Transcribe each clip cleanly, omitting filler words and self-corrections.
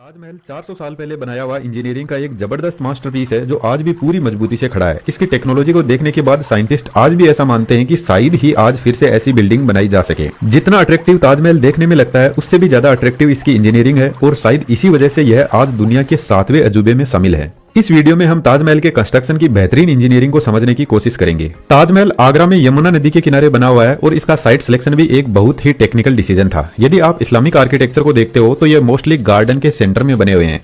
ताजमहल 400 साल पहले बनाया हुआ इंजीनियरिंग का एक जबरदस्त मास्टरपीस है जो आज भी पूरी मजबूती से खड़ा है। इसकी टेक्नोलॉजी को देखने के बाद साइंटिस्ट आज भी ऐसा मानते हैं कि शायद ही आज फिर से ऐसी बिल्डिंग बनाई जा सके। जितना अट्रैक्टिव ताजमहल देखने में लगता है उससे भी ज्यादा अट्रैक्टिव इसकी इंजीनियरिंग है और शायद इसी वजह से यह आज दुनिया के 7वें अजूबे में शामिल है। इस वीडियो में हम ताजमहल के कंस्ट्रक्शन की बेहतरीन इंजीनियरिंग को समझने की कोशिश करेंगे। ताजमहल आगरा में यमुना नदी के किनारे बना हुआ है और इसका साइट सिलेक्शन भी एक बहुत ही टेक्निकल डिसीजन था। यदि आप इस्लामिक आर्किटेक्चर को देखते हो तो यह मोस्टली गार्डन के सेंटर में बने हुए हैं,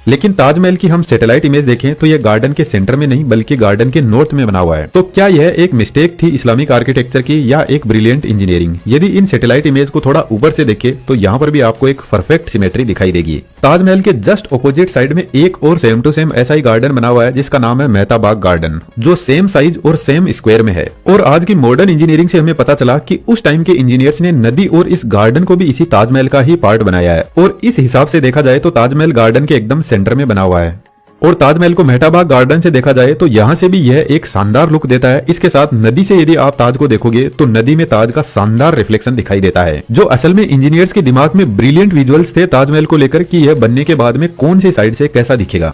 लेकिन ताजमहल की हम सैटेलाइट इमेज देखें तो यह गार्डन के सेंटर में नहीं बल्कि गार्डन के नॉर्थ में बना हुआ है। तो क्या यह एक मिस्टेक थी इस्लामिक आर्किटेक्चर की या एक ब्रिलियंट इंजीनियरिंग? यदि इन सैटेलाइट इमेज को थोड़ा ऊपर से देखें तो यहाँ पर भी आपको एक परफेक्ट सिमेट्री दिखाई देगी। ताजमहल के जस्ट ऑपोजिट साइड में एक और सेम टू सेम ऐसा ही गार्डन बना हुआ है जिसका नाम है मेहता बाग गार्डन, जो सेम साइज और सेम स्क्वायर में है। और आज की मॉडर्न इंजीनियरिंग से हमें पता चला कि उस टाइम के इंजीनियर्स ने नदी और इस गार्डन को भी इसी ताजमहल का ही पार्ट बनाया है। और इस हिसाब से देखा जाए तो ताजमहल गार्डन के एकदम सेंटर में बना हुआ है। और ताजमहल को मेहता बाग गार्डन से देखा जाए तो यहाँ से भी यह एक शानदार लुक देता है। इसके साथ नदी से यदि आप ताज को देखोगे तो नदी में ताज का शानदार रिफ्लेक्शन दिखाई देता है, जो असल में इंजीनियर्स के दिमाग में ब्रिलियंट विजुअल्स थे ताजमहल को लेकर कि यह बनने के बाद में कौन सी साइड से कैसा दिखेगा।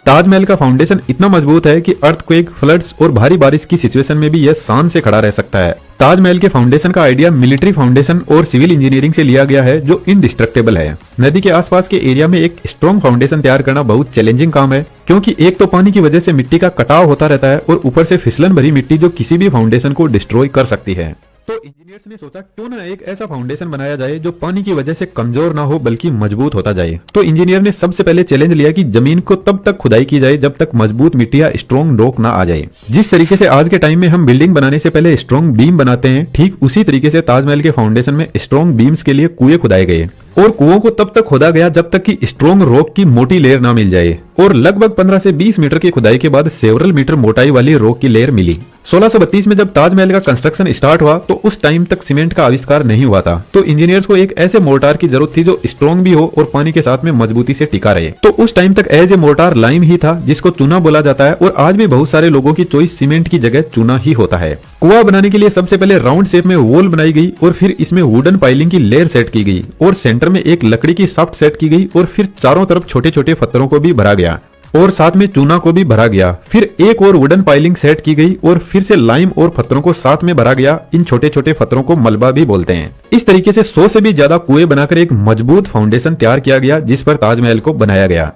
ताजमहल का फाउंडेशन इतना मजबूत है कि अर्थक्वेक, फ्लड्स और भारी बारिश की सिचुएशन में भी यह शान से खड़ा रह सकता है। ताजमहल के फाउंडेशन का आइडिया मिलिट्री फाउंडेशन और सिविल इंजीनियरिंग से लिया गया है जो इंडिस्ट्रक्टेबल है। नदी के आसपास के एरिया में एक स्ट्रॉन्ग फाउंडेशन तैयार करना बहुत चैलेंजिंग काम है, क्योंकि एक तो पानी की वजह से मिट्टी का कटाव होता रहता है और ऊपर से फिसलन भरी मिट्टी जो किसी भी फाउंडेशन को डिस्ट्रॉय कर सकती है। तो इंजीनियर्स ने सोचा क्यों ना एक ऐसा फाउंडेशन बनाया जाए जो पानी की वजह से कमजोर ना हो बल्कि मजबूत होता जाए। तो इंजीनियर ने सबसे पहले चैलेंज लिया कि जमीन को तब तक खुदाई की जाए जब तक मजबूत मिट्टी या स्ट्रॉन्ग रॉक ना आ जाए। जिस तरीके से आज के टाइम में हम बिल्डिंग बनाने से पहले स्ट्रॉन्ग बीम बनाते हैं, ठीक उसी तरीके से ताजमहल के फाउंडेशन में स्ट्रॉन्ग बीम्स के लिए कुएं खुदाए गए और कुओं को तब तक खोदा गया जब तक कि स्ट्रॉन्ग रॉक की मोटी लेयर ना मिल जाए। और लगभग 15 से 20 मीटर की खुदाई के बाद सेवरल मीटर मोटाई वाली रॉक की लेयर मिली। 1632 में जब ताजमहल का कंस्ट्रक्शन स्टार्ट हुआ तो उस टाइम तक सीमेंट का आविष्कार नहीं हुआ था। तो इंजीनियर्स को एक ऐसे मोर्टार की जरूरत थी जो स्ट्रॉन्ग भी हो और पानी के साथ में मजबूती से टिका रहे। तो उस टाइम तक एज ए मोर्टार लाइम ही था जिसको चूना बोला जाता है। और आज भी बहुत सारे लोगों की चॉइस सीमेंट की जगह चूना ही होता है। कुआं बनाने के लिए सबसे पहले राउंड शेप में वॉल बनाई गई और फिर इसमें वुडन पाइलिंग की लेयर सेट की गई और सेंटर में एक लकड़ी की शाफ्ट सेट की गई और फिर चारों तरफ छोटे छोटे पत्थरों को भी भरा गया और साथ में चूना को भी भरा गया। फिर एक और वुडन पाइलिंग सेट की गई और फिर से लाइम और पत्थरों को साथ में भरा गया। इन छोटे छोटे पत्थरों को मलबा भी बोलते हैं। इस तरीके से 100 से भी ज्यादा कुएं बनाकर एक मजबूत फाउंडेशन तैयार किया गया जिस पर ताजमहल को बनाया गया।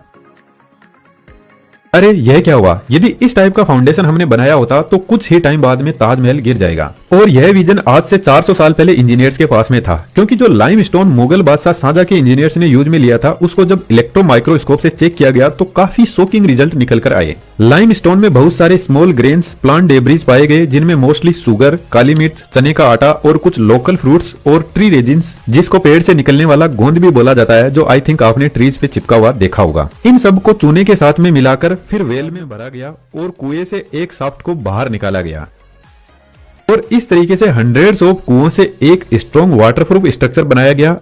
अरे यह क्या हुआ? यदि इस टाइप का फाउंडेशन हमने बनाया होता तो कुछ ही टाइम बाद में ताजमहल गिर जाएगा। और यह विजन आज से 400 साल पहले इंजीनियर्स के पास में था, क्योंकि जो लाइमस्टोन मुगल बादशाह शाहजहां के इंजीनियर्स ने यूज में लिया था उसको जब इलेक्ट्रो माइक्रोस्कोप से चेक किया गया तो काफी शॉकिंग रिजल्ट निकल कर आए। लाइमस्टोन में बहुत सारे स्मॉल ग्रेन्स, प्लांट डेब्रीज पाए गए जिनमें मोस्टली शुगर, काली मिर्च, चने का आटा और कुछ लोकल फ्रूट्स और ट्री रेजिन्स, जिसको पेड़ से निकलने वाला गोंद भी बोला जाता है, जो आई थिंक आपने ट्रीज पे चिपका हुआ देखा होगा। इन सब को चूने के साथ में मिलाकर फिर वेल में भरा गया और कुएं से एक शाफ्ट को बाहर निकाला गया और इस तरीके से हंड्रेड्स ऑफ कुओं से एक स्ट्रॉन्ग वाटरप्रूफ स्ट्रक्चर बनाया गया।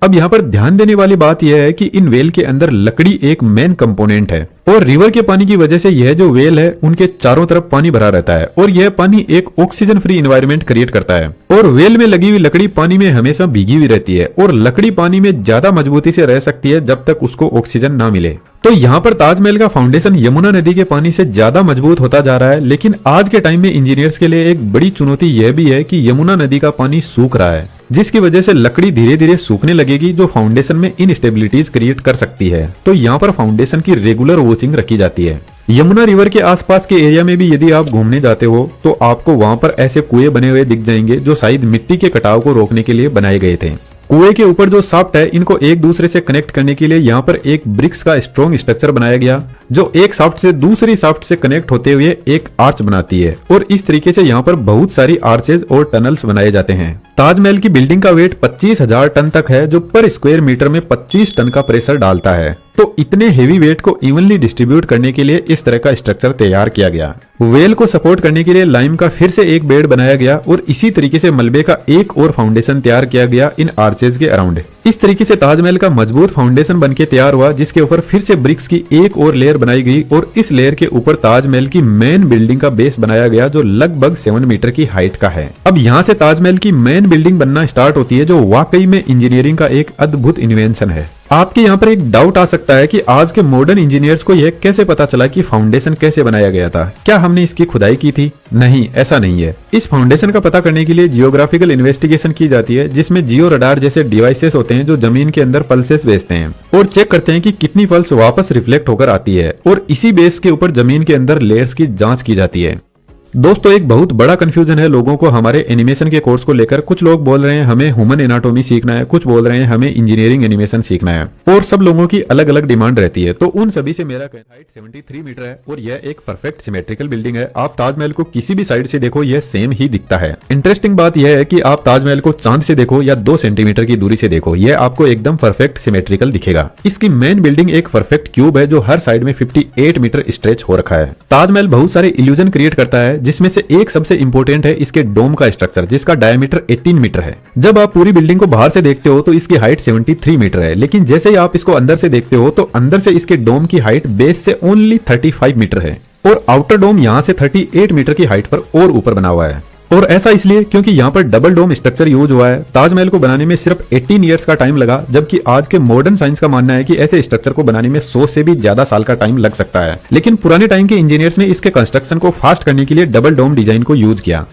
अब यहाँ पर ध्यान देने वाली बात यह है कि इन वेल के अंदर लकड़ी एक मेन कंपोनेंट है और रिवर के पानी की वजह से यह जो वेल है उनके चारों तरफ पानी भरा रहता है और यह पानी एक ऑक्सीजन फ्री एनवायरनमेंट क्रिएट करता है। और वेल में लगी हुई लकड़ी पानी में हमेशा भीगी हुई रहती है और लकड़ी पानी में ज्यादा मजबूती से रह सकती है जब तक उसको ऑक्सीजन ना मिले। तो यहाँ पर ताजमहल का फाउंडेशन यमुना नदी के पानी से ज्यादा मजबूत होता जा रहा है। लेकिन आज के टाइम में इंजीनियर्स के लिए एक बड़ी चुनौती यह भी है कि यमुना नदी का पानी सूख रहा है, जिसकी वजह से लकड़ी धीरे धीरे सूखने लगेगी जो फाउंडेशन में इनस्टेबिलिटीज क्रिएट कर सकती है। तो यहाँ पर फाउंडेशन की रेगुलर वॉचिंग रखी जाती है। यमुना रिवर के आसपास के एरिया में भी यदि आप घूमने जाते हो तो आपको वहां पर ऐसे कुएं बने हुए दिख जाएंगे जो शायद मिट्टी के कटाव को रोकने के लिए बनाए गए थे। कुएं के ऊपर जो शाफ्ट है इनको एक दूसरे से कनेक्ट करने के लिए यहाँ पर एक ब्रिक्स का स्ट्रॉन्ग स्ट्रक्चर बनाया गया जो एक शाफ्ट से दूसरी शाफ्ट से कनेक्ट होते हुए एक आर्च बनाती है। और इस तरीके से यहाँ पर बहुत सारी आर्चेज और टनल्स बनाए जाते हैं। ताजमहल की बिल्डिंग का वेट 25,000 टन तक है जो पर स्क्वायर मीटर में 25 टन का प्रेशर डालता है। तो इतने हेवी वेट को इवनली डिस्ट्रीब्यूट करने के लिए इस तरह का स्ट्रक्चर तैयार किया गया। वेल को सपोर्ट करने के लिए लाइम का फिर से एक बेड बनाया गया और इसी तरीके से मलबे का एक और फाउंडेशन तैयार किया गया इन आर्चेज के अराउंड। इस तरीके से ताजमहल का मजबूत फाउंडेशन बनके तैयार हुआ, जिसके ऊपर फिर से ब्रिक्स की एक और लेयर बनाई गई और इस लेयर के ऊपर ताजमहल की मेन बिल्डिंग का बेस बनाया गया जो लगभग 7 मीटर की हाइट का है। अब यहाँ से ताजमहल की मेन बिल्डिंग बनना स्टार्ट होती है, जो वाकई में इंजीनियरिंग का एक अद्भुत इन्वेंशन है। आपके यहाँ पर एक डाउट आ सकता है कि आज के मॉडर्न इंजीनियर्स को यह कैसे पता चला कि फाउंडेशन कैसे बनाया गया था? क्या हमने इसकी खुदाई की थी? नहीं, ऐसा नहीं है। इस फाउंडेशन का पता करने के लिए जियोग्राफिकल इन्वेस्टिगेशन की जाती है, जिसमें जियो रडार जैसे डिवाइसेस होते हैं जो जमीन के अंदर पल्सेस भेजते हैं और चेक करते हैं कि कितनी पल्स वापस रिफ्लेक्ट होकर आती है, और इसी बेस के ऊपर जमीन के अंदर लेयर्स की जांच की जाती है। दोस्तों, एक बहुत बड़ा कंफ्यूजन है लोगों को हमारे एनिमेशन के कोर्स को लेकर। कुछ लोग बोल रहे हैं हमें ह्यूमन एनाटॉमी सीखना है, कुछ बोल रहे हैं हमें इंजीनियरिंग एनिमेशन सीखना है, और सब लोगों की अलग अलग डिमांड रहती है। तो उन सभी से मेरा हाइट 73 मीटर है और यह एक परफेक्ट सिमेट्रिकल बिल्डिंग है। आप ताजमहल को किसी भी साइड से देखो यह सेम ही दिखता है। इंटरेस्टिंग बात यह है कि आप ताजमहल को चांद से देखो या 2 सेंटीमीटर की दूरी से देखो, यह आपको एकदम परफेक्ट सिमेट्रिकल दिखेगा। इसकी मेन बिल्डिंग एक परफेक्ट क्यूब है जो हर साइड में 58 मीटर स्ट्रेच हो रखा है। ताजमहल बहुत सारे इल्यूजन क्रिएट करता है, जिसमें से एक सबसे इंपॉर्टेंट है इसके डोम का स्ट्रक्चर, जिसका डायमीटर 18 मीटर है। जब आप पूरी बिल्डिंग को बाहर से देखते हो तो इसकी हाइट 73 मीटर है, लेकिन जैसे ही आप इसको अंदर से देखते हो तो अंदर से इसके डोम की हाइट बेस से ओनली 35 मीटर है और आउटर डोम यहां से 38 मीटर की हाइट पर और ऊपर बना हुआ है। और ऐसा इसलिए क्योंकि यहाँ पर डबल डोम स्ट्रक्चर यूज हुआ है। ताजमहल को बनाने में सिर्फ 18 इयर्स का टाइम लगा, जबकि आज के मॉडर्न साइंस का मानना है कि ऐसे स्ट्रक्चर को बनाने में 100 से भी ज्यादा साल का टाइम लग सकता है। लेकिन पुराने टाइम के इंजीनियर्स ने इसके कंस्ट्रक्शन को फास्ट करने के लिए डबल डोम डिजाइन को यूज किया।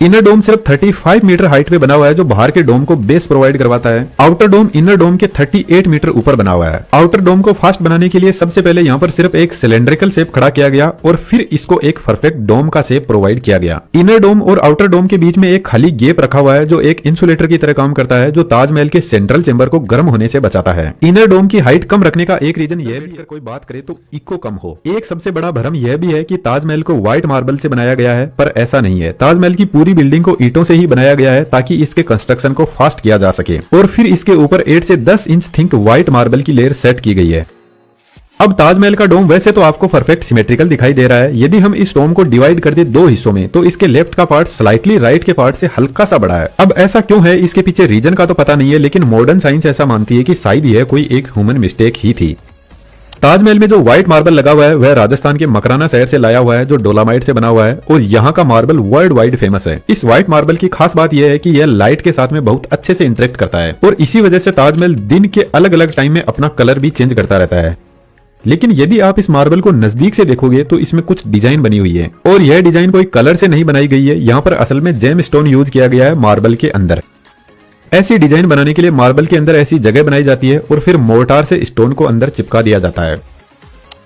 इनर डोम सिर्फ 35 मीटर हाइट पे बना हुआ है, जो बाहर के डोम को बेस प्रोवाइड करवाता है। आउटर डोम इनर डोम के 38 मीटर ऊपर बना हुआ है। आउटर डोम को फास्ट बनाने के लिए सबसे पहले यहाँ पर सिर्फ एक सिलेंड्रिकल शेप खड़ा किया गया और फिर इसको एक परफेक्ट डोम का शेप प्रोवाइड किया गया। इनर डोम और आउटर डोम के बीच में एक खाली गैप रखा हुआ है जो एक इंसुलेटर की तरह काम करता है, जो ताजमहल के सेंट्रल चेंबर को गर्म होने से बचाता है। इनर डोम की हाइट कम रखने का एक रीजन यह भी, कोई बात करे तो इको कम हो। एक सबसे बड़ा भ्रम यह भी है कि ताजमहल को व्हाइट मार्बल से बनाया गया है, पर ऐसा नहीं है। ताजमहल की पूरी बिल्डिंग को ईंटों से ही बनाया गया है ताकि इसके कंस्ट्रक्शन को फास्ट किया जा सके, और फिर इसके ऊपर 8 से 10 इंच थिक व्हाइट मार्बल की लेयर सेट की गई है। अब ताजमहल का डोम वैसे तो आपको परफेक्ट सिमेट्रिकल दिखाई दे रहा है। यदि हम इस डोम को डिवाइड कर दे 2 हिस्सों में तो इसके लेफ्ट का पार्ट स्लाइटली राइट के पार्ट से हल्का सा बड़ा है। अब ऐसा क्यों है, इसके पीछे रीजन का तो पता नहीं है, लेकिन मॉडर्न साइंस ऐसा मानती है कि शायद यह कोई एक ह्यूमन मिस्टेक ही थी। ताजमहल में जो व्हाइट मार्बल लगा हुआ है वह राजस्थान के मकराना शहर से लाया हुआ है, जो डोलामाइट से बना हुआ है, और यहाँ का मार्बल वर्ल्ड वाइड फेमस है। इस व्हाइट मार्बल की खास बात यह है कि यह लाइट के साथ में बहुत अच्छे से इंटरेक्ट करता है, और इसी वजह से ताजमहल दिन के अलग अलग टाइम में अपना कलर भी चेंज करता रहता है। लेकिन यदि आप इस मार्बल को नजदीक से देखोगे तो इसमें कुछ डिजाइन बनी हुई है, और यह डिजाइन कोई कलर से नहीं बनाई गई है। यहाँ पर असल में जेम स्टोन यूज किया गया है मार्बल के अंदर। ऐसी डिजाइन बनाने के लिए मार्बल के अंदर ऐसी जगह बनाई जाती है और फिर मोर्टार से स्टोन को अंदर चिपका दिया जाता है।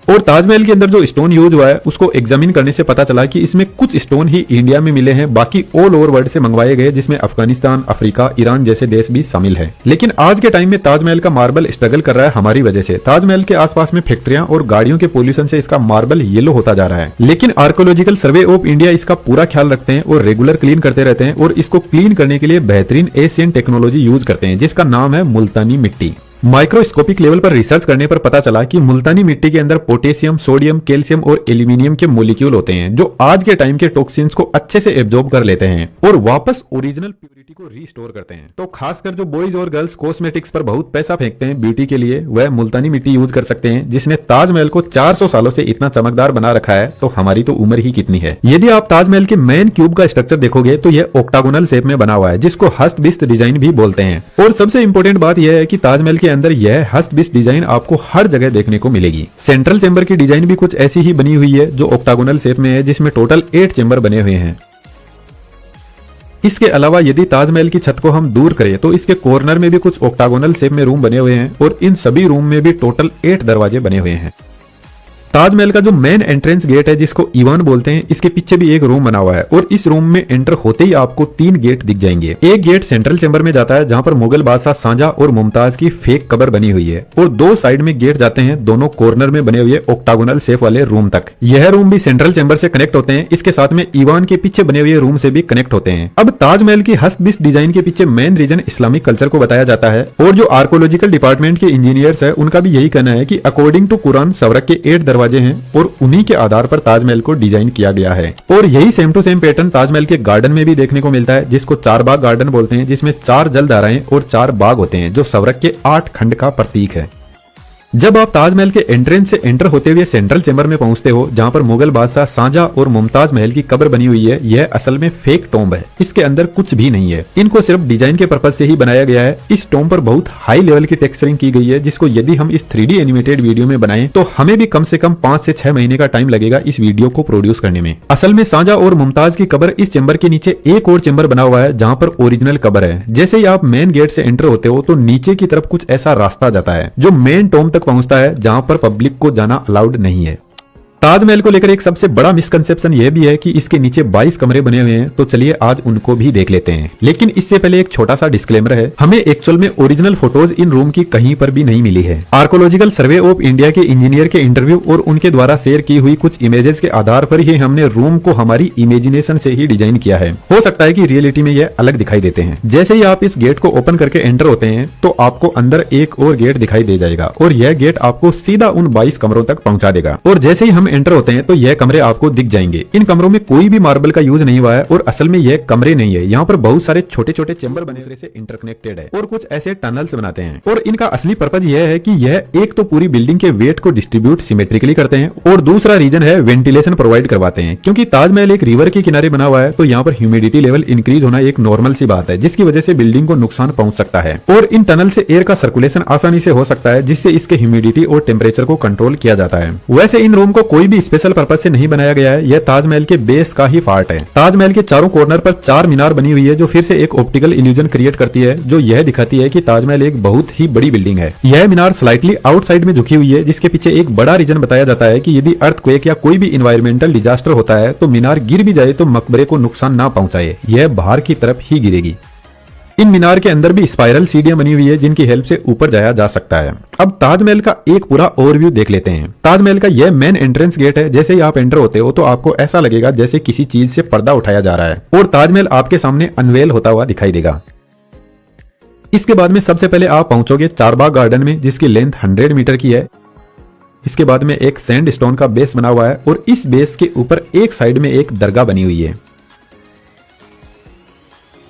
और ताजमहल के अंदर जो स्टोन यूज हुआ है उसको एग्जामिन करने से पता चला कि इसमें कुछ स्टोन ही इंडिया में मिले हैं, बाकी ऑल ओवर वर्ल्ड से मंगवाए गए, जिसमें अफगानिस्तान, अफ्रीका, ईरान जैसे देश भी शामिल है। लेकिन आज के टाइम में ताजमहल का मार्बल स्ट्रगल कर रहा है हमारी वजह से। ताजमहल के आसपास में फैक्ट्रियां और गाड़ियों के पोल्यूशन से इसका मार्बल येलो होता जा रहा है। लेकिन आर्कोलॉजिकल सर्वे ऑफ इंडिया इसका पूरा ख्याल रखते हैं और रेगुलर क्लीन करते रहते हैं, और इसको क्लीन करने के लिए बेहतरीन एशियन टेक्नोलॉजी यूज करते हैं, जिसका नाम है मुल्तानी मिट्टी। माइक्रोस्कोपिक लेवल पर रिसर्च करने पर पता चला कि मुल्तानी मिट्टी के अंदर पोटेशियम, सोडियम, कैल्शियम और एल्यूमिनियम के मोलिक्यूल होते हैं, जो आज के टाइम के टॉक्सिन्स को अच्छे से एब्जॉर्ब कर लेते हैं और वापस ओरिजिनल प्योरिटी को रीस्टोर करते हैं। तो खासकर जो बॉयज और गर्ल्स कॉस्मेटिक्स पर बहुत पैसा फेंकते हैं ब्यूटी के लिए, वह मुल्तानी मिट्टी यूज कर सकते हैं, जिसने ताजमहल को 400 सालों से इतना चमकदार बना रखा है। तो हमारी तो उम्र ही कितनी है। यदि आप ताजमहल के मेन क्यूब का स्ट्रक्चर देखोगे तो यह ऑक्टागोनल शेप में बना हुआ है, जिसको हस्तबिस्त डिजाइन भी बोलते हैं। और सबसे इंपॉर्टेंट बात यह है कि ताजमहल के अंदर यह हस्तबिस्त डिजाइन आपको हर जगह देखने को मिलेगी। सेंट्रल चेंबर की डिजाइन भी कुछ ऐसी ही बनी हुई है, जो ऑक्टागोनल शेप में है, जिसमें टोटल 8 चेंबर बने हुए हैं। इसके अलावा यदि ताजमहल की छत को हम दूर करें तो इसके कॉर्नर में भी कुछ ऑक्टागोनल शेप में रूम बने हुए हैं, और इन सभी रूम में भी टोटल 8 दरवाजे बने हुए हैं। ताजमहल का जो मेन एंट्रेंस गेट है, जिसको ईवान बोलते हैं, इसके पीछे भी एक रूम बना हुआ है, और इस रूम में एंटर होते ही आपको 3 गेट दिख जाएंगे। एक गेट सेंट्रल चेंबर में जाता है, जहां पर मुगल बादशाह शाहजहां और मुमताज की फेक कब्र बनी हुई है, और 2 साइड में गेट जाते हैं दोनों कॉर्नर में बने हुए ऑक्टागोनल शेप वाले रूम तक। यह रूम भी सेंट्रल चेंबर से कनेक्ट होते हैं, इसके साथ में ईवान के पीछे बने हुए रूम से भी कनेक्ट होते हैं। अब ताजमहल की हस्तबिस्त डिजाइन के पीछे मेन रीजन इस्लामिक कल्चर को बताया जाता है, और जो आर्कोलॉजिकल डिपार्टमेंट के इंजीनियर्स है उनका भी यही कहना है कि अकॉर्डिंग टू कुरान, सवरक के 8 दरवाजे दरवाजे हैं और उन्हीं के आधार पर ताजमहल को डिजाइन किया गया है। और यही same to same pattern Taj Mahal के गार्डन में भी देखने को मिलता है, जिसको 4 बाग गार्डन बोलते हैं, जिसमें 4 जलधाराएं और 4 बाग होते हैं, जो स्वर्ग के 8 खंड का प्रतीक है। जब आप ताजमहल के एंट्रेंस से एंटर होते हुए सेंट्रल चेंबर में पहुंचते हो, जहां पर मुगल बादशाह शाहजहां और मुमताज महल की कब्र बनी हुई है, यह असल में फेक टॉम्ब है। इसके अंदर कुछ भी नहीं है, इनको सिर्फ डिजाइन के पर्पज से ही बनाया गया है। इस टॉम्ब पर बहुत हाई लेवल की टेक्सचरिंग की गई है, जिसको यदि हम इस 3D एनिमेटेड वीडियो में बनाएं तो हमें भी कम से कम 5 से 6 महीने का टाइम लगेगा इस वीडियो को प्रोड्यूस करने में। असल में शाहजहां और मुमताज की कब्र इस चेंबर के नीचे एक और चेंबर बना हुआ है, जहां पर ओरिजिनल कब्र है। जैसे ही आप मेन गेट से एंटर होते हो तो नीचे की तरफ कुछ ऐसा रास्ता जाता है जो मेन टॉम्ब तक पहुंचता है, जहां पर पब्लिक को जाना अलाउड नहीं है। ताजमहल को लेकर एक सबसे बड़ा मिसकंसेप्शन यह भी है कि इसके नीचे 22 कमरे बने हुए हैं, तो चलिए आज उनको भी देख लेते हैं। लेकिन इससे पहले एक छोटा सा डिस्क्लेमर है, हमें एक्चुअल में ओरिजिनल फोटोज इन रूम की कहीं पर भी नहीं मिली है। आर्कोलॉजिकल सर्वे ऑफ इंडिया के इंजीनियर के इंटरव्यू और उनके द्वारा शेयर की हुई कुछ इमेजेस के आधार पर ही हमने रूम को हमारी इमेजिनेशन से ही डिजाइन किया है। हो सकता है कि रियलिटी में यह अलग दिखाई देते हैं। जैसे ही आप इस गेट को ओपन करके एंटर होते हैं तो आपको अंदर एक और गेट दिखाई दे जाएगा और यह गेट आपको सीधा उन 22 कमरों तक पहुंचा देगा। और जैसे ही हम एंटर होते हैं तो यह कमरे आपको दिख जाएंगे। इन कमरों में कोई भी मार्बल का यूज नहीं हुआ है और असल में यह कमरे नहीं है। यहाँ पर बहुत सारे छोटे छोटे चेंबर बने से इंटरकनेक्टेड है और कुछ ऐसे टनल्स बनाते हैं। और इनका असली पर्पज यह है कि यह एक तो पूरी बिल्डिंग के वेट को डिस्ट्रीब्यूट सिमेट्रिकली करते हैं और दूसरा रीजन है वेंटिलेशन प्रोवाइड करवाते हैं। क्योंकि ताजमहल एक रिवर के किनारे बना हुआ है तो यहाँ पर ह्यूमिडिटी लेवल इंक्रीज होना एक नॉर्मल सी बात है, जिसकी वजह से बिल्डिंग को नुकसान पहुंच सकता है। और इन टनल से एयर का सर्कुलेशन आसानी से हो सकता है, जिससे इसके ह्यूमिडिटी और टेम्परेचर को कंट्रोल किया जाता है। वैसे इन रूम को कोई भी स्पेशल पर्पज से नहीं बनाया गया है, यह ताजमहल के बेस का ही पार्ट है। ताजमहल के चारों कॉर्नर पर 4 मीनार बनी हुई है, जो फिर से एक ऑप्टिकल इल्यूजन क्रिएट करती है, जो यह दिखाती है कि ताजमहल एक बहुत ही बड़ी बिल्डिंग है। यह मीनार स्लाइटली आउटसाइड में झुकी हुई है, जिसके पीछे एक बड़ा रीजन बताया जाता है कि यदि अर्थक्वेक या कोई भी इन्वायरमेंटल डिजास्टर होता है तो मीनार गिर भी जाए तो मकबरे को नुकसान ना पहुंचाए, यह बाहर की तरफ ही गिरेगी। इन मीनार के अंदर भी स्पाइरल सीढ़ियां बनी हुई है, जिनकी हेल्प से ऊपर जाया जा सकता है। अब ताजमहल का एक पूरा ओवरव्यू देख लेते हैं। ताजमहल का यह मेन एंट्रेंस गेट है। जैसे ही आप एंटर होते हो तो आपको ऐसा लगेगा जैसे किसी चीज से पर्दा उठाया जा रहा है और ताजमहल आपके सामने अनवेल होता हुआ दिखाई देगा। इसके बाद में सबसे पहले आप पहुंचोगे 4 बाग गार्डन में, जिसकी लेंथ 100 मीटर की है। इसके बाद में एक सैंड स्टोन का बेस बना हुआ है और इस बेस के ऊपर एक साइड में एक दरगाह बनी हुई है।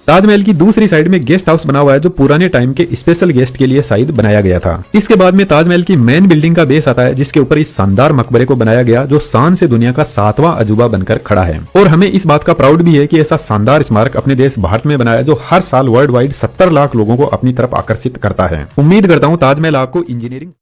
ताजमहल की दूसरी साइड में गेस्ट हाउस बना हुआ है, जो पुराने टाइम के स्पेशल गेस्ट के लिए शायद बनाया गया था। इसके बाद में ताजमहल की मेन बिल्डिंग का बेस आता है, जिसके ऊपर इस शानदार मकबरे को बनाया गया, जो शान से दुनिया का 7वां अजूबा बनकर खड़ा है। और हमें इस बात का प्राउड भी है कि ऐसा शानदार स्मारक अपने देश भारत में बनाया, जो हर साल वर्ल्ड वाइड 70 लाख लोगों को अपनी तरफ आकर्षित करता है। उम्मीद करता हूँ ताजमहल आपको इंजीनियरिंग